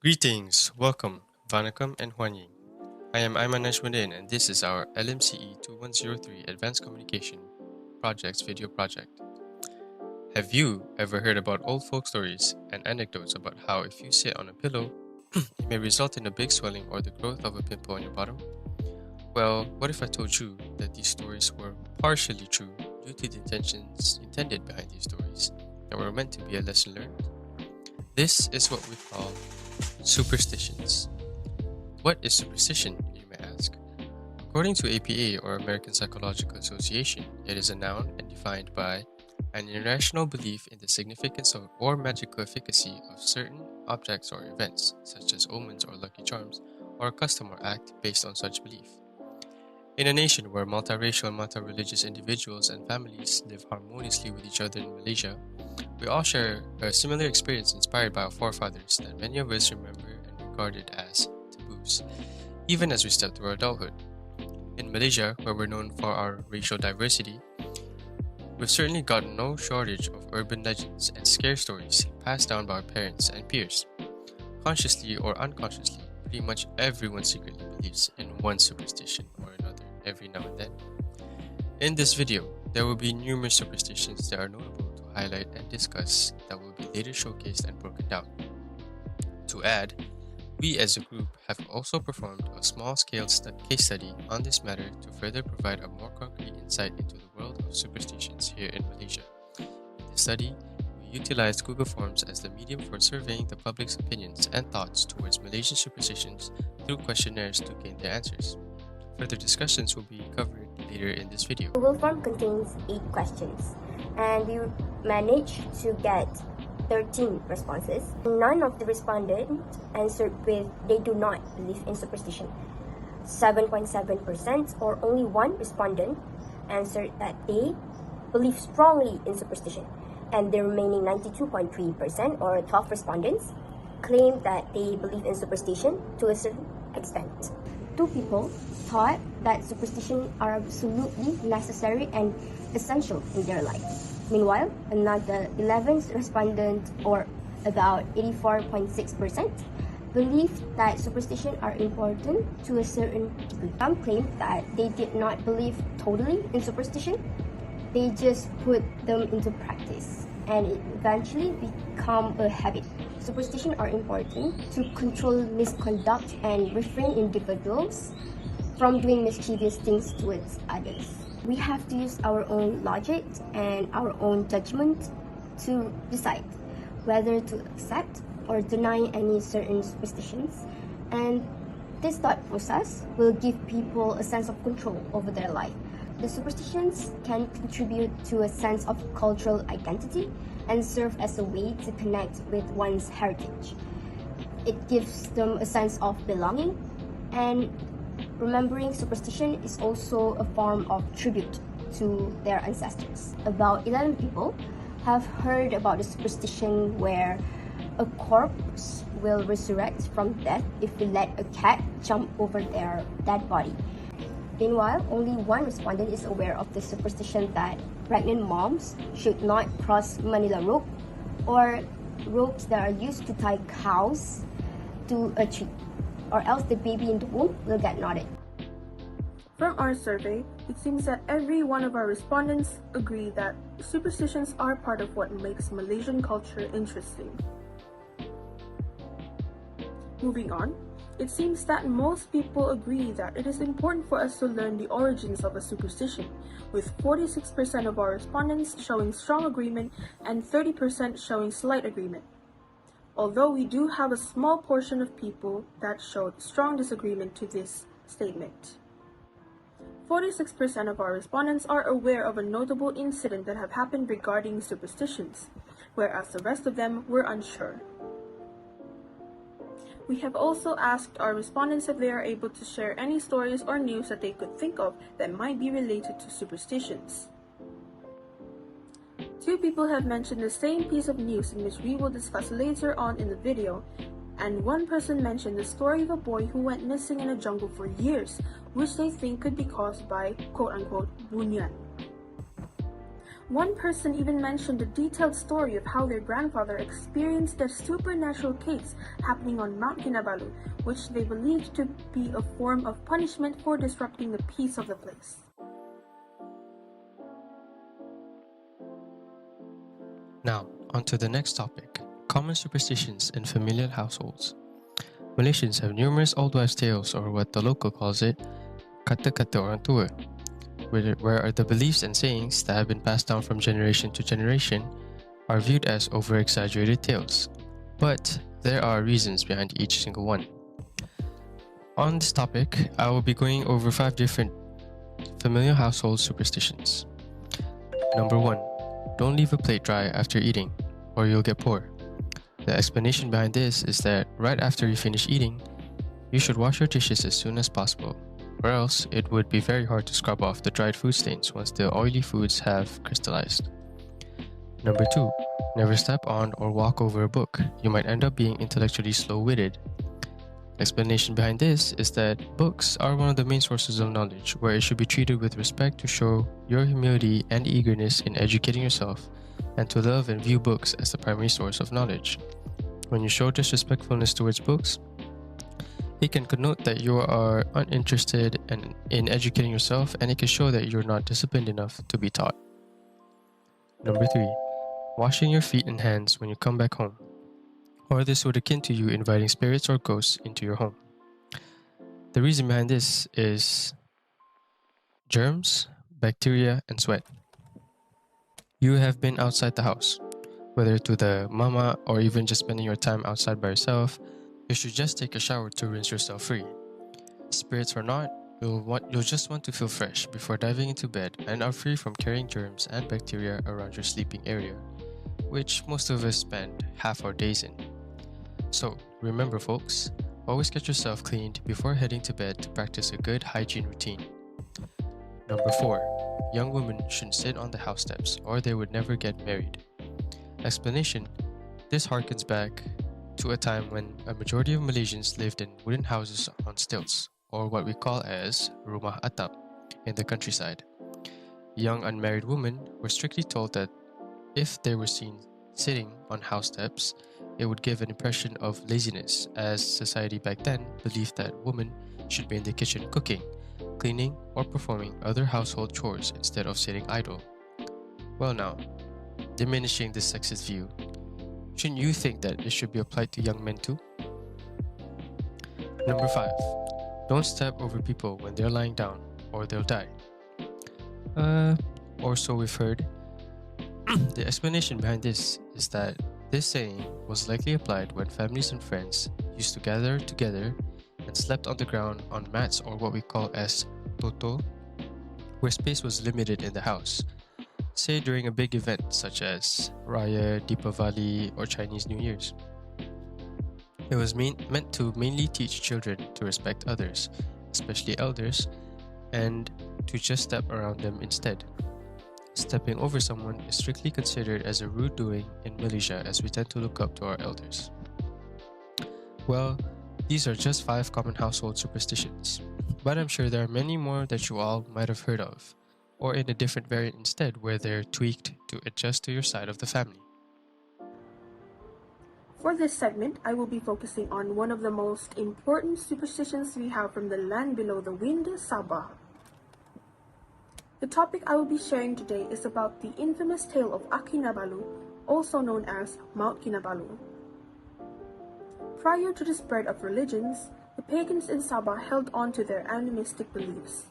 Greetings, welcome, Vanakkam and Huanyin. I am Ayman Najmuddin and this is our LMCE2103 Advanced Communication Projects video project. Have you ever heard about old folk stories and anecdotes about how if you sit on a pillow, it may result in a big swelling or the growth of a pimple on your bottom? Well, what if I told you that these stories were partially true due to the intentions intended behind these stories that were meant to be a lesson learned? This is what we call superstitions. What is superstition, you may ask? According to APA or American Psychological Association, it is a noun and defined by an irrational belief in the significance of or magical efficacy of certain objects or events, such as omens or lucky charms, or a custom or act based on such belief. In a nation where multiracial and multi-religious individuals and families live harmoniously with each other in Malaysia, we all share a similar experience inspired by our forefathers that many of us remember and regarded as taboos, even as we step through adulthood. In Malaysia, where we're known for our racial diversity, we've certainly got no shortage of urban legends and scare stories passed down by our parents and peers. Consciously or unconsciously, pretty much everyone secretly believes in one superstition or another every now and then. In this video, there will be numerous superstitions that are notable to highlight and discuss that will be later showcased and broken down. To add, we as a group have also performed a small-scale case study on this matter to further provide a more concrete insight into the world of superstitions here in Malaysia. In this study, we utilized Google Forms as the medium for surveying the public's opinions and thoughts towards Malaysian superstitions through questionnaires to gain their answers. Further discussions will be covered later in this video. Google form contains 8 questions, and we managed to get 13 responses. None of the respondents answered with they do not believe in superstition. 7.7% or only one respondent answered that they believe strongly in superstition, and the remaining 92.3% or 12 respondents claimed that they believe in superstition to a certain extent. 2 people thought that superstition are absolutely necessary and essential in their life. Meanwhile, another 11 respondents, or about 84.6%, believed that superstition are important to a certain degree. Some claimed that they did not believe totally in superstition. They just put them into practice, and it eventually become a habit. Superstition are important to control misconduct and refrain individuals from doing mischievous things towards others. We have to use our own logic and our own judgment to decide whether to accept or deny any certain superstitions, and this thought process will give people a sense of control over their life. The superstitions can contribute to a sense of cultural identity and serve as a way to connect with one's heritage. It gives them a sense of belonging, and remembering superstition is also a form of tribute to their ancestors. About 11 people have heard about the superstition where a corpse will resurrect from death if we let a cat jump over their dead body. Meanwhile, only one respondent is aware of the superstition that pregnant moms should not cross Manila rope or ropes that are used to tie cows to a tree, or else the baby in the womb will get knotted. From our survey, it seems that every one of our respondents agree that superstitions are part of what makes Malaysian culture interesting. Moving on, it seems that most people agree that it is important for us to learn the origins of a superstition, with 46% of our respondents showing strong agreement and 30% showing slight agreement. Although we do have a small portion of people that showed strong disagreement to this statement. 46% of our respondents are aware of a notable incident that have happened regarding superstitions, whereas the rest of them were unsure. We have also asked our respondents if they are able to share any stories or news that they could think of that might be related to superstitions. 2 people have mentioned the same piece of news in which we will discuss later on in the video, and 1 person mentioned the story of a boy who went missing in a jungle for years, which they think could be caused by quote-unquote bunyan. One person even mentioned a detailed story of how their grandfather experienced a supernatural case happening on Mount Kinabalu, which they believed to be a form of punishment for disrupting the peace of the place. Now, on to the next topic, common superstitions in familial households. Malaysians have numerous old wives' tales, or what the local calls it, kata-kata orang tua, where are the beliefs and sayings that have been passed down from generation to generation are viewed as over-exaggerated tales. But there are reasons behind each single one. On this topic, I will be going over 5 different familial household superstitions. Number 1. Don't leave a plate dry after eating, or you'll get poor. The explanation behind this is that right after you finish eating, you should wash your dishes as soon as possible, or else it would be very hard to scrub off the dried food stains once the oily foods have crystallized. Number 2. Never step on or walk over a book. You might end up being intellectually slow-witted. Explanation behind this is that books are one of the main sources of knowledge, where it should be treated with respect to show your humility and eagerness in educating yourself, and to love and view books as the primary source of knowledge. When you show disrespectfulness towards books, it can connote that you are uninterested in educating yourself, and it can show that you're not disciplined enough to be taught. Number 3. Washing your feet and hands when you come back home, or this would akin to you inviting spirits or ghosts into your home. The reason behind this is germs, bacteria, and sweat. You have been outside the house, whether to the mama or even just spending your time outside by yourself. You should just take a shower to rinse yourself free. Spirits or not, you'll just want to feel fresh before diving into bed and are free from carrying germs and bacteria around your sleeping area, which most of us spend half our days in. So, remember folks, always get yourself cleaned before heading to bed to practice a good hygiene routine. Number 4. Young women shouldn't sit on the house steps or they would never get married. Explanation: this harkens back to a time when a majority of Malaysians lived in wooden houses on stilts, or what we call as rumah atap, in the countryside. Young unmarried women were strictly told that if they were seen sitting on house steps, it would give an impression of laziness, as society back then believed that women should be in the kitchen cooking, cleaning, or performing other household chores instead of sitting idle. Well now, diminishing this sexist view, shouldn't you think that it should be applied to young men too? Number 5. Don't step over people when they're lying down, or they'll die. Or so we've heard. The explanation behind this is that this saying was likely applied when families and friends used to gather together and slept on the ground on mats, or what we call as toto, where space was limited in the house. Say during a big event such as Raya, Deepavali, or Chinese New Year's. It was meant to mainly teach children to respect others, especially elders, and to just step around them instead. Stepping over someone is strictly considered as a rude doing in Malaysia, as we tend to look up to our elders. Well, these are just 5 common household superstitions, but I'm sure there are many more that you all might have heard of, or in a different variant instead where they're tweaked to adjust to your side of the family. For this segment, I will be focusing on one of the most important superstitions we have from the land below the wind, Sabah. The topic I will be sharing today is about the infamous tale of Kinabalu, also known as Mount Kinabalu. Prior to the spread of religions, the pagans in Sabah held on to their animistic beliefs.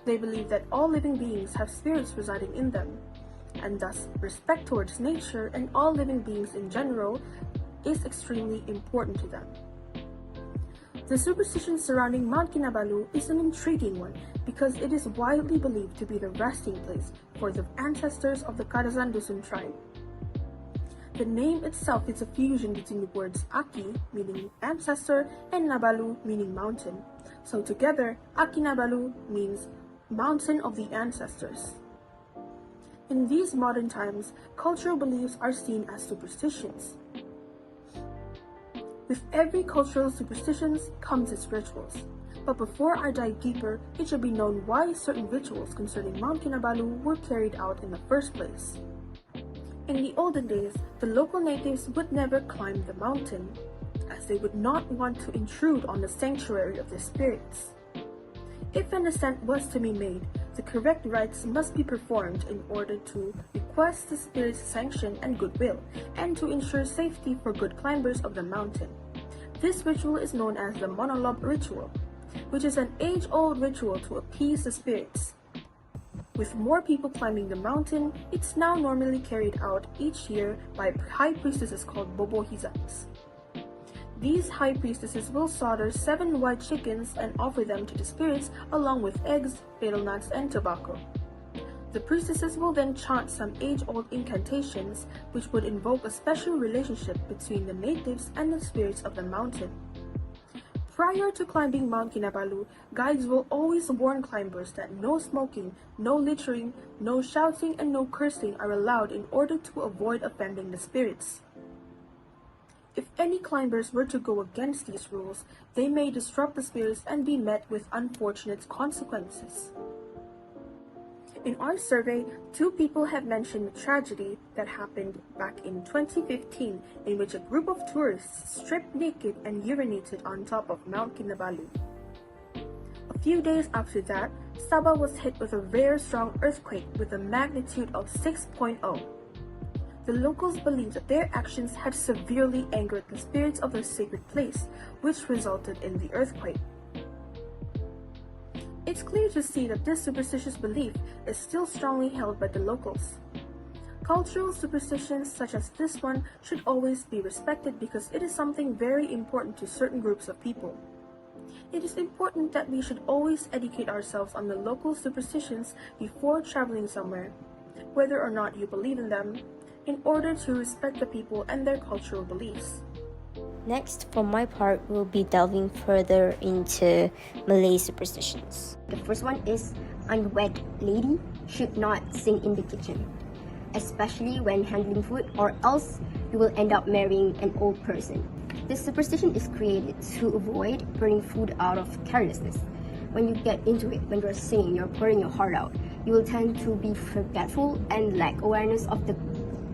They believed that all living beings have spirits residing in them, and thus respect towards nature and all living beings in general is extremely important to them. The superstition surrounding Mount Kinabalu is an intriguing one because it is widely believed to be the resting place for the ancestors of the Kadazan Dusun tribe. The name itself is a fusion between the words Aki, meaning ancestor, and Nabalu, meaning mountain. So together, Kinabalu means mountain of the ancestors. In these modern times, cultural beliefs are seen as superstitions. With every cultural superstition comes its rituals. But before I dive deeper, it should be known why certain rituals concerning Mount Kinabalu were carried out in the first place. In the olden days, the local natives would never climb the mountain, as they would not want to intrude on the sanctuary of the spirits. If an ascent was to be made, the correct rites must be performed in order to request the spirit's sanction and goodwill, and to ensure safety for good climbers of the mountain. This ritual is known as the Monolob ritual, which is an age-old ritual to appease the spirits. With more people climbing the mountain, it's now normally carried out each year by high priestesses called bobohizans. These high priestesses will slaughter 7 white chickens and offer them to the spirits along with eggs, fatal nuts, and tobacco. The priestesses will then chant some age-old incantations which would invoke a special relationship between the natives and the spirits of the mountain. Prior to climbing Mount Kinabalu, guides will always warn climbers that no smoking, no littering, no shouting, and no cursing are allowed in order to avoid offending the spirits. If any climbers were to go against these rules, they may disrupt the spirits and be met with unfortunate consequences. In our survey, 2 people have mentioned a tragedy that happened back in 2015 in which a group of tourists stripped naked and urinated on top of Mount Kinabalu. A few days after that, Sabah was hit with a rare strong earthquake with a magnitude of 6.0. The locals believed that their actions had severely angered the spirits of the sacred place, which resulted in the earthquake. It's clear to see that this superstitious belief is still strongly held by the locals. Cultural superstitions such as this one should always be respected because it is something very important to certain groups of people. It is important that we should always educate ourselves on the local superstitions before traveling somewhere, whether or not you believe in them, in order to respect the people and their cultural beliefs. Next, for my part, we'll be delving further into Malay superstitions. The first one is unwed lady should not sing in the kitchen, especially when handling food, or else you will end up marrying an old person. This superstition is created to avoid burning food out of carelessness. When you get into it, when you're singing, you're pouring your heart out, you will tend to be forgetful and lack awareness of the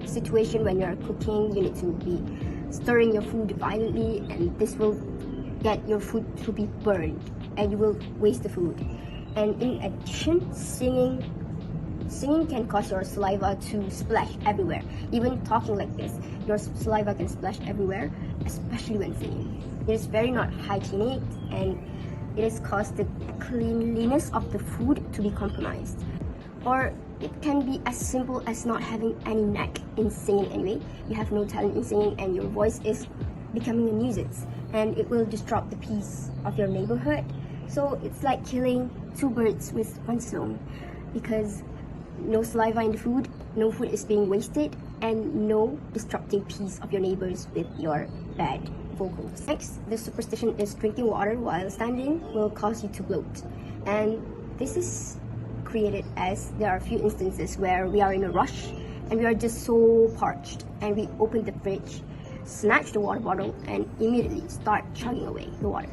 situation. When you're cooking, you need to be stirring your food violently, and this will get your food to be burned and you will waste the food. And in addition, singing can cause your saliva to splash everywhere. Even talking like this, your saliva can splash everywhere, especially when singing. It is very not hygienic, and it has caused the cleanliness of the food to be compromised. Or it can be as simple as not having any knack in singing anyway. You have no talent in singing and your voice is becoming a nuisance, and it will disrupt the peace of your neighborhood. So it's like killing 2 birds with 1 stone, because no saliva in the food, no food is being wasted, and no disrupting peace of your neighbors with your bad vocals. Next, the superstition is drinking water while standing will cause you to bloat. And this is created as there are a few instances where we are in a rush and we are just so parched, and we open the fridge, snatch the water bottle, and immediately start chugging away the water.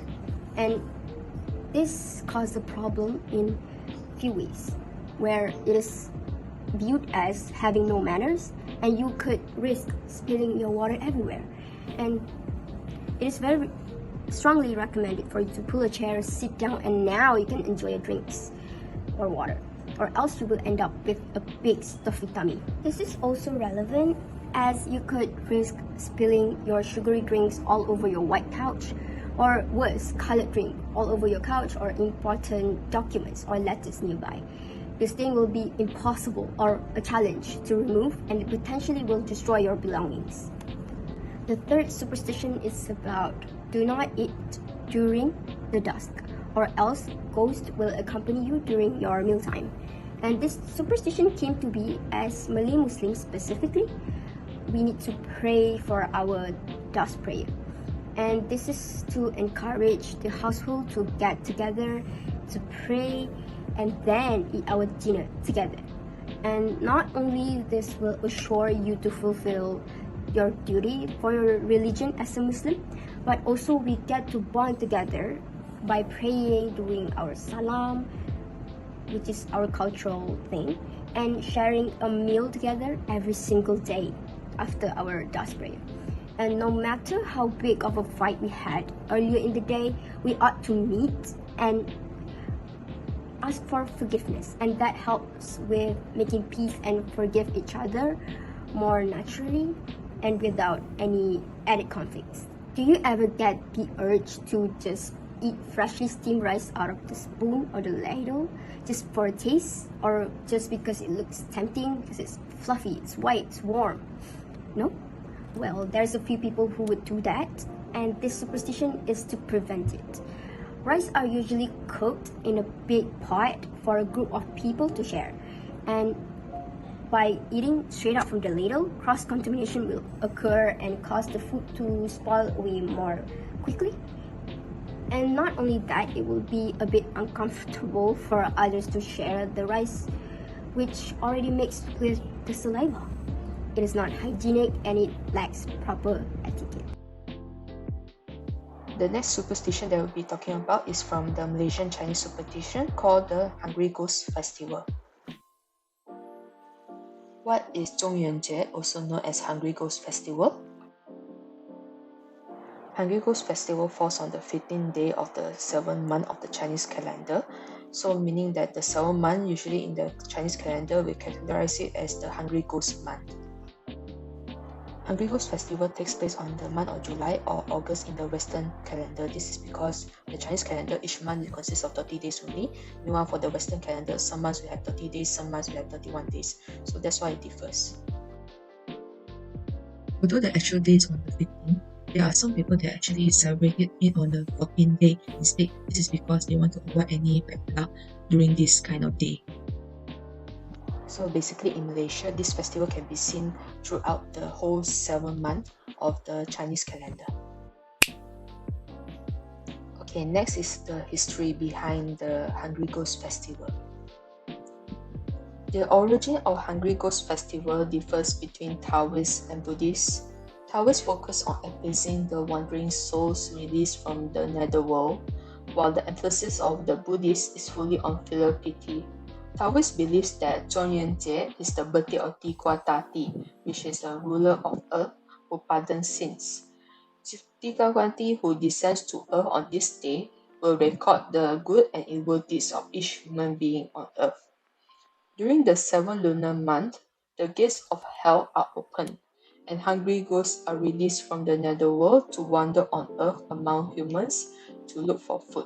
And this causes a problem in few ways, where it is viewed as having no manners, and you could risk spilling your water everywhere. And it is very strongly recommended for you to pull a chair, sit down, and now you can enjoy your drinks or water, or else you will end up with a big stuffy tummy. This is also relevant as you could risk spilling your sugary drinks all over your white couch, or worse, colored drink all over your couch, or important documents or letters nearby. This thing will be impossible or a challenge to remove, and it potentially will destroy your belongings. The third superstition is about do not eat during the dusk, or else ghosts will accompany you during your mealtime. And this superstition came to be as Malay Muslims specifically, we need to pray for our dusk prayer. And this is to encourage the household to get together, to pray, and then eat our dinner together. And not only this will assure you to fulfill your duty for your religion as a Muslim, but also we get to bond together by praying, doing our salam, which is our cultural thing, and sharing a meal together every single day after our das prayer. And no matter how big of a fight we had earlier in the day, we ought to meet and ask for forgiveness, and that helps with making peace and forgive each other more naturally and without any added conflicts. Do you ever get the urge to just eat freshly steamed rice out of the spoon or the ladle just for a taste, or just because it looks tempting because it's fluffy, it's white, it's warm? No? Well, there's a few people who would do that, and this superstition is to prevent it. Rice are usually cooked in a big pot for a group of people to share, and by eating straight out from the ladle, cross-contamination will occur and cause the food to spoil away more quickly. And not only that, it will be a bit uncomfortable for others to share the rice, which already mixed with the saliva. It is not hygienic and it lacks proper etiquette. The next superstition that we'll be talking about is from the Malaysian Chinese superstition called the Hungry Ghost Festival. What is 中元节, also known as Hungry Ghost Festival? Hungry Ghost Festival falls on the 15th day of the 7th month of the Chinese calendar, so meaning that the 7th month usually in the Chinese calendar we categorize it as the Hungry Ghost month. Hungry Ghost Festival takes place on the month of July or August in the Western calendar. This is because the Chinese calendar, each month consists of 30 days only. Meanwhile, for the Western calendar, some months we have 30 days, some months we have 31 days. So that's why it differs. Although the actual day is on the 15th, there are some people that actually celebrate it on the 14th day instead. This is because they want to avoid any bad luck during this kind of day. So basically in Malaysia, this festival can be seen throughout the whole 7th month of the Chinese calendar. Okay, next is the history behind the Hungry Ghost Festival. The origin of Hungry Ghost Festival differs between Taoists and Buddhists. Taoists focus on appeasing the wandering souls released from the netherworld, while the emphasis of the Buddhists is fully on filial piety. Taoist believes that 中元节 is the birthday of Tikwa Tati, which is a ruler of earth who pardons sins. Tikwa Tati, who descends to earth on this day, will record the good and evil deeds of each human being on earth. During the 7th lunar month, the gates of hell are opened, and hungry ghosts are released from the netherworld to wander on earth among humans to look for food.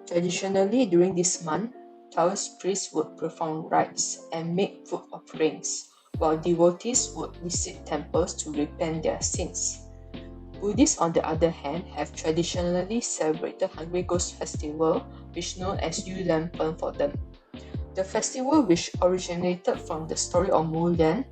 Traditionally, during this month, Taoist priests would perform rites and make food offerings, while devotees would visit temples to repent their sins. Buddhists, on the other hand, have traditionally celebrated Hungry Ghost Festival, which is known as Yu Lampen for them. The festival, which originated from the story of Mulan,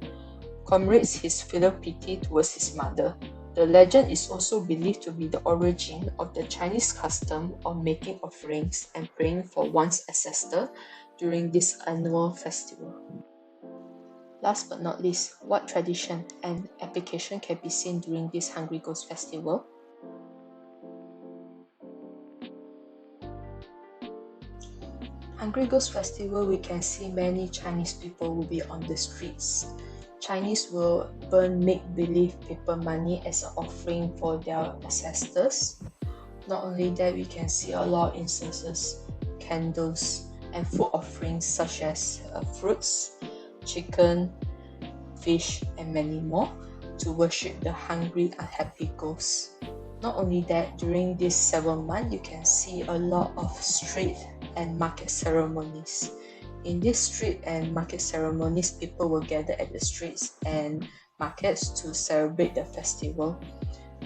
commemorates his filial piety towards his mother. The legend is also believed to be the origin of the Chinese custom of making offerings and praying for one's ancestor during this annual festival. Last but not least, what tradition and application can be seen during this Hungry Ghost Festival? Hungry Ghost Festival, we can see many Chinese people will be on the streets. Chinese will burn make-believe paper money as an offering for their ancestors. Not only that, we can see a lot of instances, candles, and food offerings such as fruits, chicken, fish, and many more to worship the hungry, unhappy ghosts. Not only that, during this 7th month, you can see a lot of street and market ceremonies. In these street and market ceremonies, people will gather at the streets and markets to celebrate the festival.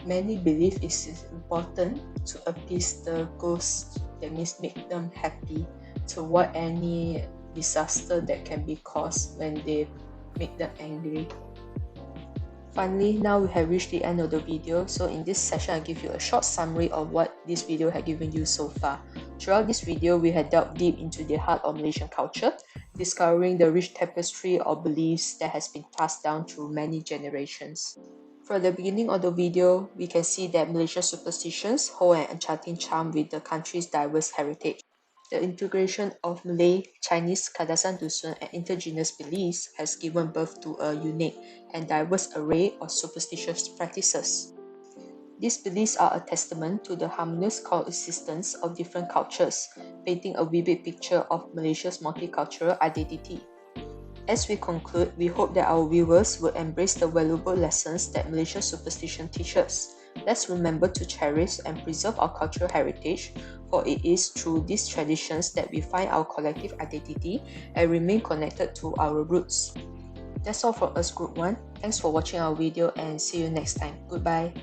Many believe it is important to appease the ghosts, that means make them happy, to avoid any disaster that can be caused when they make them angry. Finally, now we have reached the end of the video, so in this session I'll give you a short summary of what this video has given you so far. Throughout this video, we have delved deep into the heart of Malaysian culture, discovering the rich tapestry of beliefs that has been passed down through many generations. From the beginning of the video, we can see that Malaysian superstitions hold an enchanting charm with the country's diverse heritage. The integration of Malay, Chinese, Kadasan Dusun, and indigenous beliefs has given birth to a unique and diverse array of superstitious practices. These beliefs are a testament to the harmonious coexistence of different cultures, painting a vivid picture of Malaysia's multicultural identity. As we conclude, we hope that our viewers will embrace the valuable lessons that Malaysian superstition teaches. Let's remember to cherish and preserve our cultural heritage, for it is through these traditions that we find our collective identity and remain connected to our roots. That's all from us, Group 1. Thanks for watching our video and see you next time. Goodbye.